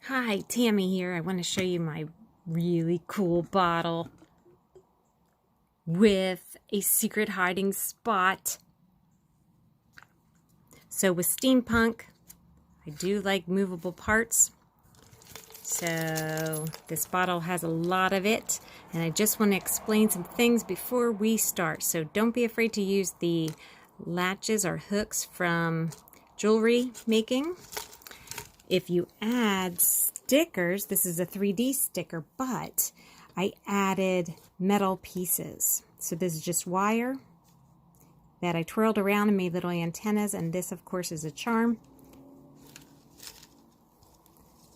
Hi, Tammy here. I want to show you my really cool bottle with a secret hiding spot. So with Steampunk, I do like movable parts. So this bottle has a lot of it, and I just want to explain some things before we start. So don't be afraid to use the latches or hooks from jewelry making. If you add stickers, this is a 3D sticker, but I added metal pieces. So this is just wire that I twirled around and made little antennas, and this of course is a charm.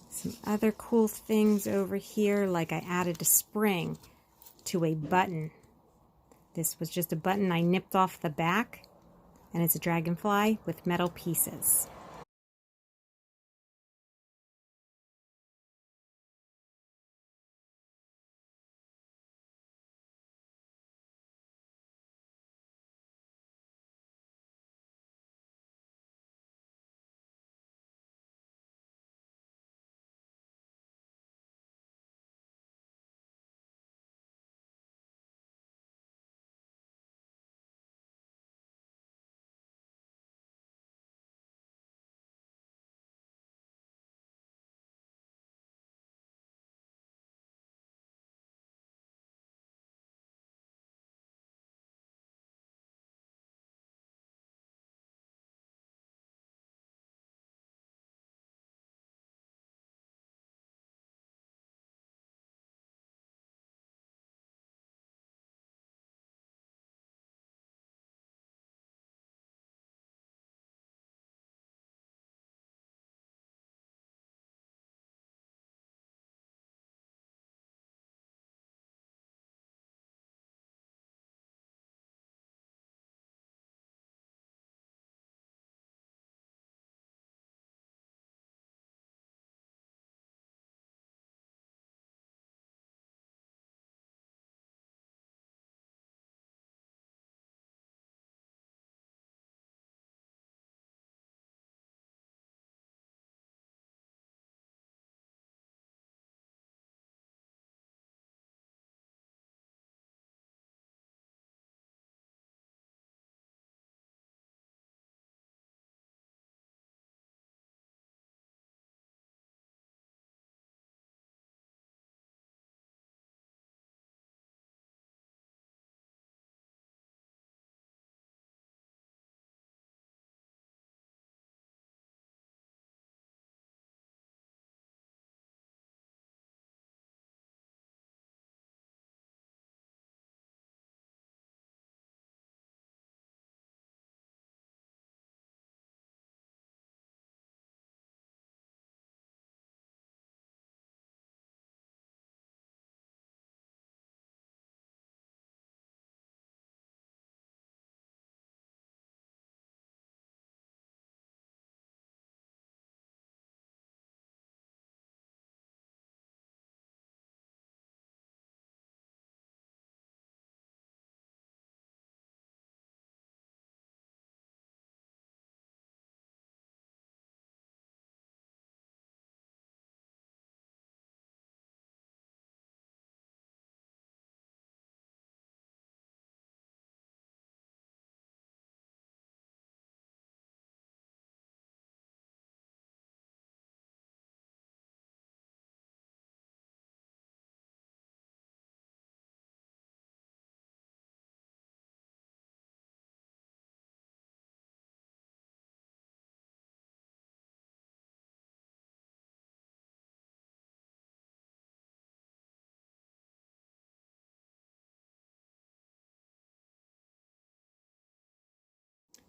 Some other cool things over here, like I added a spring to a button. This was just a button I nipped off the back, and it's a dragonfly with metal pieces.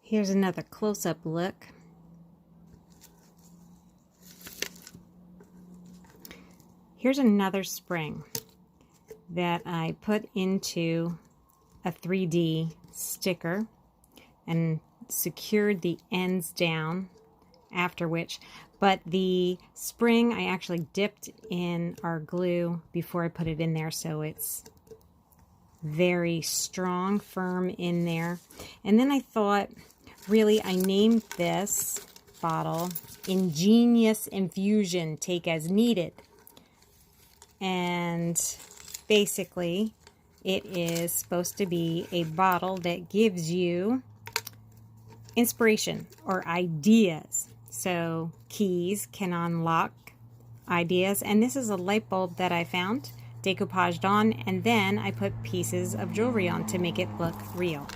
Here's another close-up look. Here's another spring that I put into a 3D sticker and secured the ends down after which, but the spring I actually dipped in our glue before I put it in there, so it's very strong, firm in there. And then I thought, really, I named this bottle, Ingenious Infusion, take as needed. And basically, it is supposed to be a bottle that gives you inspiration or ideas. So keys can unlock ideas. And this is a light bulb that I found, decoupaged on, and then I put pieces of jewelry on to make it look real.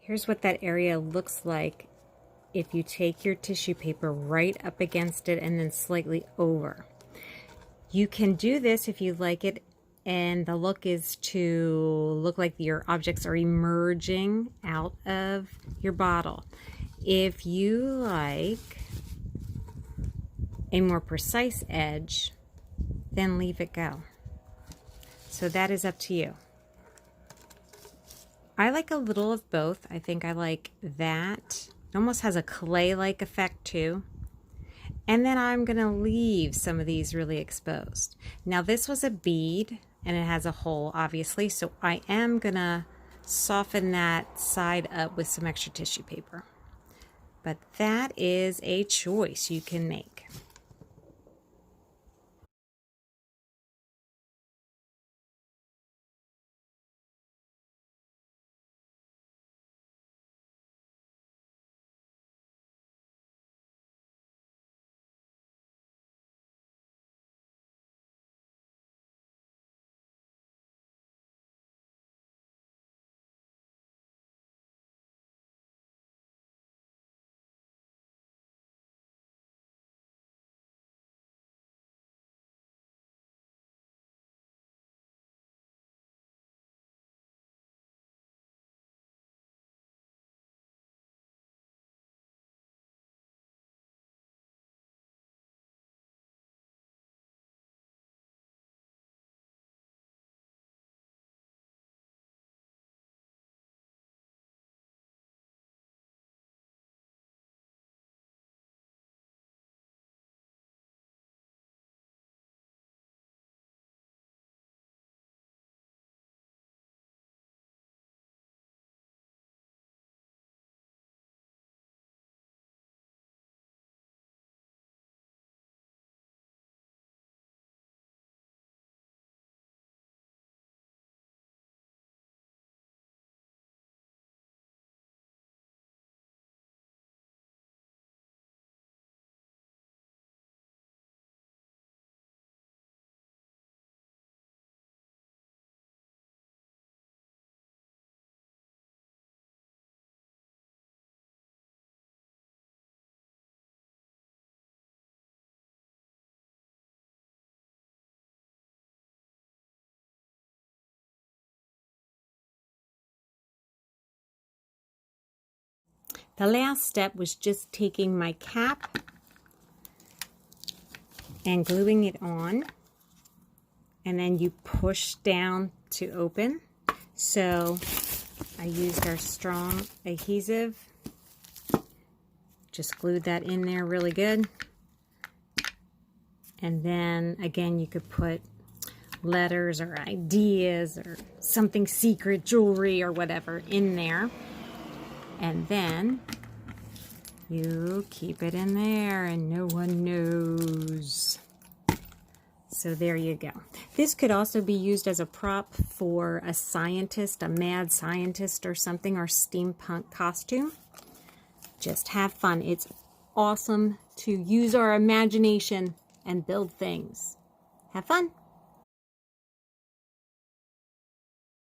Here's what that area looks like if you take your tissue paper right up against it and then slightly over. You can do this if you like it, and the look is to look like your objects are emerging out of your bottle. If you like a more precise edge, then leave it go. So that is up to you. I like a little of both. I think I like that. It almost has a clay-like effect too. And then I'm gonna leave some of these really exposed. Now this was a bead and it has a hole obviously, so I am gonna soften that side up with some extra tissue paper. But that is a choice you can make. The last step was just taking my cap and gluing it on, and then you push down to open. So I used our strong adhesive, just glued that in there really good. And then again, you could put letters or ideas or something secret, jewelry or whatever in there. And then you keep it in there and no one knows. So there you go. This could also be used as a prop for a scientist, a mad scientist or something, or steampunk costume. Just have fun. It's awesome to use our imagination and build things. Have fun.